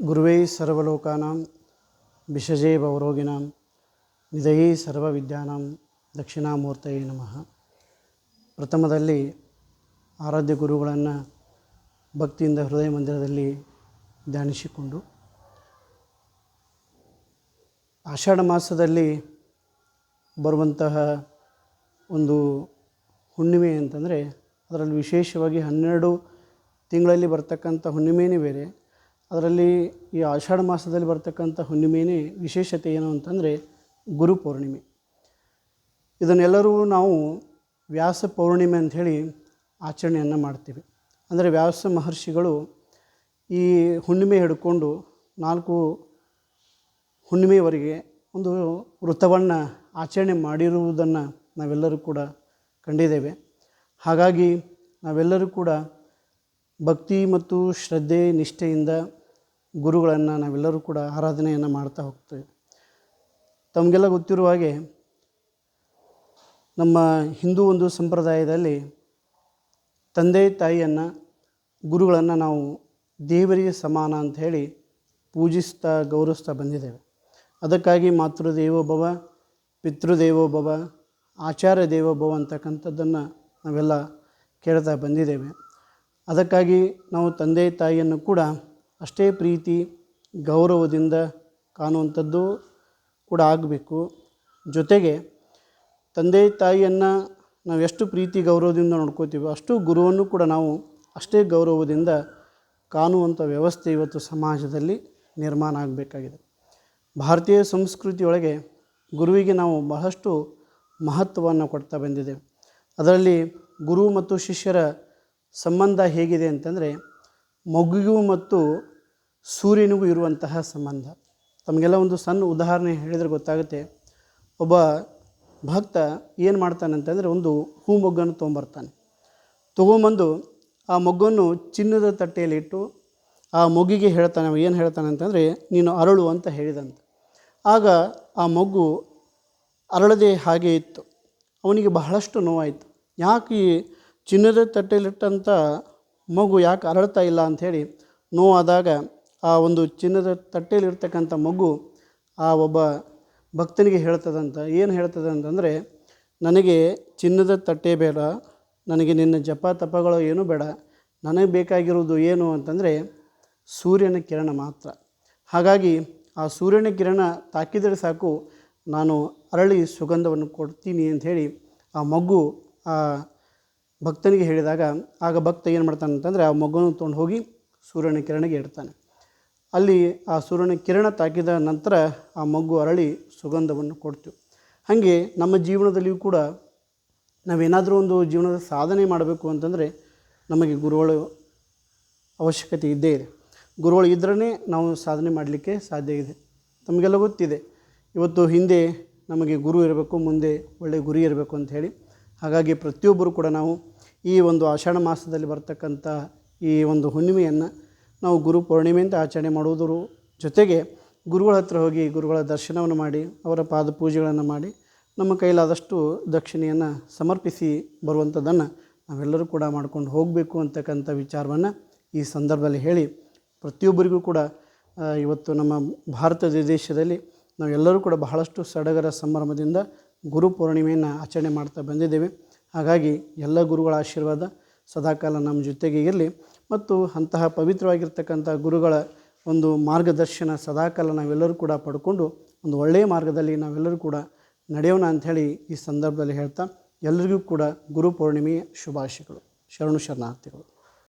ಗುರುವೇ ಸರ್ವಲೋಕಾನಾಂ ವಿಷಜೇ ಭವರೋಗಿಣಾಂ ನಿಧಯೇ ಸರ್ವವಿದ್ಯಾನಾಂ ದಕ್ಷಿಣಾಮೂರ್ತಯೇ ನಮಃ. ಪ್ರಥಮದಲ್ಲಿ ಆರಾಧ್ಯ ಗುರುಗಳನ್ನು ಭಕ್ತಿಯಿಂದ ಹೃದಯ ಮಂದಿರದಲ್ಲಿ ಧ್ಯಾನಿಸಿಕೊಂಡು, ಆಷಾಢ ಮಾಸದಲ್ಲಿ ಬರುವಂತಹ ಒಂದು ಹುಣ್ಣಿಮೆ ಅಂತಂದರೆ ಅದರಲ್ಲಿ ವಿಶೇಷವಾಗಿ 12 ತಿಂಗಳಲ್ಲಿ ಬರ್ತಕ್ಕಂಥ ಹುಣ್ಣಿಮೆಯೇ ಬೇರೆ. ಅದರಲ್ಲಿ ಈ ಆಷಾಢ ಮಾಸದಲ್ಲಿ ಬರ್ತಕ್ಕಂಥ ಹುಣ್ಣಿಮೆಯೇ ವಿಶೇಷತೆ ಏನು ಅಂತಂದರೆ ಗುರು ಪೌರ್ಣಿಮೆ. ಇದನ್ನೆಲ್ಲರೂ ನಾವು ವ್ಯಾಸ ಪೌರ್ಣಿಮೆ ಅಂಥೇಳಿ ಆಚರಣೆಯನ್ನು ಮಾಡ್ತೀವಿ. ಅಂದರೆ ವ್ಯಾಸ ಮಹರ್ಷಿಗಳು ಈ ಹುಣ್ಣಿಮೆ ಹಿಡ್ಕೊಂಡು 4 ಹುಣ್ಣಿಮೆಯವರೆಗೆ ಒಂದು ವೃತವನ್ನು ಆಚರಣೆ ಮಾಡಿರುವುದನ್ನು ನಾವೆಲ್ಲರೂ ಕೂಡ ಕಂಡಿದ್ದೇವೆ. ಹಾಗಾಗಿ ನಾವೆಲ್ಲರೂ ಕೂಡ ಭಕ್ತಿ ಮತ್ತು ಶ್ರದ್ಧೆ ನಿಷ್ಠೆಯಿಂದ ಗುರುಗಳನ್ನು ನಾವೆಲ್ಲರೂ ಕೂಡ ಆರಾಧನೆಯನ್ನು ಮಾಡ್ತಾ ಹೋಗ್ತೇವೆ. ತಮಗೆಲ್ಲ ಗೊತ್ತಿರುವ ಹಾಗೆ ನಮ್ಮ ಹಿಂದೂ ಒಂದು ಸಂಪ್ರದಾಯದಲ್ಲಿ ತಂದೆ ತಾಯಿಯನ್ನು ಗುರುಗಳನ್ನು ನಾವು ದೇವರಿಗೆ ಸಮಾನ ಅಂತ ಹೇಳಿ ಪೂಜಿಸ್ತಾ ಗೌರವಿಸ್ತಾ ಬಂದಿದ್ದೇವೆ. ಅದಕ್ಕಾಗಿ ಮಾತೃದೇವೋಭವ, ಪಿತೃದೇವೋಭವ, ಆಚಾರ್ಯ ದೇವೋಭವ ಅಂತಕ್ಕಂಥದ್ದನ್ನು ನಾವೆಲ್ಲ ಕೇಳ್ತಾ ಬಂದಿದ್ದೇವೆ. ಅದಕ್ಕಾಗಿ ನಾವು ತಂದೆ ತಾಯಿಯನ್ನು ಕೂಡ ಅಷ್ಟೇ ಪ್ರೀತಿ ಗೌರವದಿಂದ ಕಾಣುವಂಥದ್ದು ಕೂಡ ಆಗಬೇಕು. ಜೊತೆಗೆ ತಂದೆ ತಾಯಿಯನ್ನು ನಾವು ಎಷ್ಟು ಪ್ರೀತಿ ಗೌರವದಿಂದ ನೋಡ್ಕೋತೀವೋ ಅಷ್ಟು ಗುರುವನ್ನು ಕೂಡ ನಾವು ಅಷ್ಟೇ ಗೌರವದಿಂದ ಕಾಣುವಂಥ ವ್ಯವಸ್ಥೆ ಇವತ್ತು ಸಮಾಜದಲ್ಲಿ ನಿರ್ಮಾಣ ಆಗಬೇಕಾಗಿದೆ. ಭಾರತೀಯ ಸಂಸ್ಕೃತಿಯೊಳಗೆ ಗುರುವಿಗೆ ನಾವು ಬಹಳಷ್ಟು ಮಹತ್ವವನ್ನು ಕೊಡ್ತಾ ಬಂದಿದ್ದೇವೆ. ಅದರಲ್ಲಿ ಗುರು ಮತ್ತು ಶಿಷ್ಯರ ಸಂಬಂಧ ಹೇಗಿದೆ ಅಂತಂದರೆ ಮಗುವಿಗೂ ಮತ್ತು ಸೂರ್ಯನಿಗೂ ಇರುವಂತಹ ಸಂಬಂಧ. ತಮಗೆಲ್ಲ ಒಂದು ಸಣ್ಣ ಉದಾಹರಣೆ ಹೇಳಿದರೆ ಗೊತ್ತಾಗುತ್ತೆ. ಒಬ್ಬ ಭಕ್ತ ಏನು ಮಾಡ್ತಾನೆ ಅಂತಂದರೆ ಒಂದು ಹೂ ಮೊಗ್ಗನ್ನು ತೊಗೊಂಬಂದು ಆ ಮೊಗ್ಗನ್ನು ಚಿನ್ನದ ತಟ್ಟೆಯಲ್ಲಿ ಇಟ್ಟು ಆ ಮೊಗ್ಗಿಗೆ ಹೇಳ್ತಾನೆ. ಏನು ಹೇಳ್ತಾನೆ ಅಂತಂದರೆ, ನೀನು ಅರಳು ಅಂತ ಹೇಳಿದಂತೆ. ಆಗ ಆ ಮೊಗ್ಗು ಅರಳದೆ ಹಾಗೆ ಇತ್ತು. ಅವನಿಗೆ ಬಹಳಷ್ಟು ನೋವಾಯಿತು. ಯಾಕೆ ಈ ಚಿನ್ನದ ತಟ್ಟೆಯಲ್ಲಿಟ್ಟಂಥ ಮಗು ಯಾಕೆ ಅರಳ್ತಾ ಇಲ್ಲ ಅಂಥೇಳಿ ನೋವಾದಾಗ ಆ ಒಂದು ಚಿನ್ನದ ತಟ್ಟೆಯಲ್ಲಿರ್ತಕ್ಕಂಥ ಮಗು ಆ ಒಬ್ಬ ಭಕ್ತನಿಗೆ ಹೇಳ್ತದಂತ. ಏನು ಹೇಳ್ತದೆ ಅಂತಂದರೆ, ನನಗೆ ಚಿನ್ನದ ತಟ್ಟೆ ಬೇಡ, ನನಗೆ ನಿನ್ನ ಜಪ ತಪಗಳು ಏನೂ ಬೇಡ, ನನಗೆ ಬೇಕಾಗಿರುವುದು ಏನು ಅಂತಂದರೆ ಸೂರ್ಯನ ಕಿರಣ ಮಾತ್ರ. ಹಾಗಾಗಿ ಆ ಸೂರ್ಯನ ಕಿರಣ ತಾಕಿದರೆ ಸಾಕು, ನಾನು ಅರಳಿ ಸುಗಂಧವನ್ನು ಕೊಡ್ತೀನಿ ಅಂಥೇಳಿ ಆ ಮಗು ಆ ಭಕ್ತನಿಗೆ ಹೇಳಿದಾಗ, ಆಗ ಭಕ್ತ ಏನು ಮಾಡ್ತಾನೆ ಅಂತಂದರೆ ಆ ಮಗುವನ್ನು ತೊಗೊಂಡು ಹೋಗಿ ಸೂರ್ಯನ ಕಿರಣಕ್ಕೆ ಇಡ್ತಾನೆ. ಅಲ್ಲಿ ಆ ಸೂರ್ಯನ ಕಿರಣ ತಾಕಿದ ನಂತರ ಆ ಮಗು ಅರಳಿ ಸುಗಂಧವನ್ನು ಕೊಡ್ತೀವಿ. ಹಾಗೆ ನಮ್ಮ ಜೀವನದಲ್ಲಿಯೂ ಕೂಡ ನಾವೇನಾದರೂ ಒಂದು ಜೀವನದ ಸಾಧನೆ ಮಾಡಬೇಕು ಅಂತಂದರೆ ನಮಗೆ ಗುರುಗಳು ಅವಶ್ಯಕತೆ ಇದ್ದೇ ಇದೆ. ಗುರುಗಳು ಇದ್ರೇ ನಾವು ಸಾಧನೆ ಮಾಡಲಿಕ್ಕೆ ಸಾಧ್ಯ ಇದೆ. ತಮಗೆಲ್ಲ ಗೊತ್ತಿದೆ, ಇವತ್ತು ಹಿಂದೆ ನಮಗೆ ಗುರು ಇರಬೇಕು, ಮುಂದೆ ಒಳ್ಳೆಯ ಗುರಿ ಇರಬೇಕು ಅಂತ ಹೇಳಿ. ಹಾಗಾಗಿ ಪ್ರತಿಯೊಬ್ಬರು ಕೂಡ ನಾವು ಈ ಒಂದು ಆಷಾಢ ಮಾಸದಲ್ಲಿ ಬರ್ತಕ್ಕಂಥ ಈ ಒಂದು ಹುಣ್ಣಿಮೆಯನ್ನು ನಾವು ಗುರು ಪೌರ್ಣಿಮೆ ಅಂತ ಆಚರಣೆ ಮಾಡುವುದರ ಜೊತೆಗೆ ಗುರುಗಳ ಹತ್ರ ಹೋಗಿ ಗುರುಗಳ ದರ್ಶನವನ್ನು ಮಾಡಿ ಅವರ ಪಾದ ಪೂಜೆಗಳನ್ನು ಮಾಡಿ ನಮ್ಮ ಕೈಲಾದಷ್ಟು ದಕ್ಷಿಣೆಯನ್ನು ಸಮರ್ಪಿಸಿ ಬರುವಂಥದ್ದನ್ನು ನಾವೆಲ್ಲರೂ ಕೂಡ ಮಾಡ್ಕೊಂಡು ಹೋಗಬೇಕು ಅಂತಕ್ಕಂಥ ವಿಚಾರವನ್ನು ಈ ಸಂದರ್ಭದಲ್ಲಿ ಹೇಳಿ, ಪ್ರತಿಯೊಬ್ಬರಿಗೂ ಕೂಡ ಇವತ್ತು ನಮ್ಮ ಭಾರತ ದೇಶದಲ್ಲಿ ನಾವೆಲ್ಲರೂ ಕೂಡ ಬಹಳಷ್ಟು ಸಡಗರ ಸಂಭ್ರಮದಿಂದ ಗುರು ಪೌರ್ಣಿಮೆಯನ್ನು ಆಚರಣೆ ಮಾಡ್ತಾ ಬಂದಿದ್ದೇವೆ. ಹಾಗಾಗಿ ಎಲ್ಲ ಗುರುಗಳ ಆಶೀರ್ವಾದ ಸದಾಕಾಲ ನಮ್ಮ ಜೊತೆಗೆ ಇರಲಿ ಮತ್ತು ಅಂತಹ ಪವಿತ್ರವಾಗಿರ್ತಕ್ಕಂಥ ಗುರುಗಳ ಒಂದು ಮಾರ್ಗದರ್ಶನ ಸದಾಕಾಲ ನಾವೆಲ್ಲರೂ ಕೂಡ ಪಡ್ಕೊಂಡು ಒಂದು ಒಳ್ಳೆಯ ಮಾರ್ಗದಲ್ಲಿ ನಾವೆಲ್ಲರೂ ಕೂಡ ನಡೆಯೋಣ ಅಂಥೇಳಿ ಈ ಸಂದರ್ಭದಲ್ಲಿ ಹೇಳ್ತಾ ಎಲ್ಲರಿಗೂ ಕೂಡ ಗುರು ಪೌರ್ಣಿಮೆಯ ಶುಭಾಶಯಗಳು. ಶರಣು ಶರಣಾರ್ಥಿಗಳು.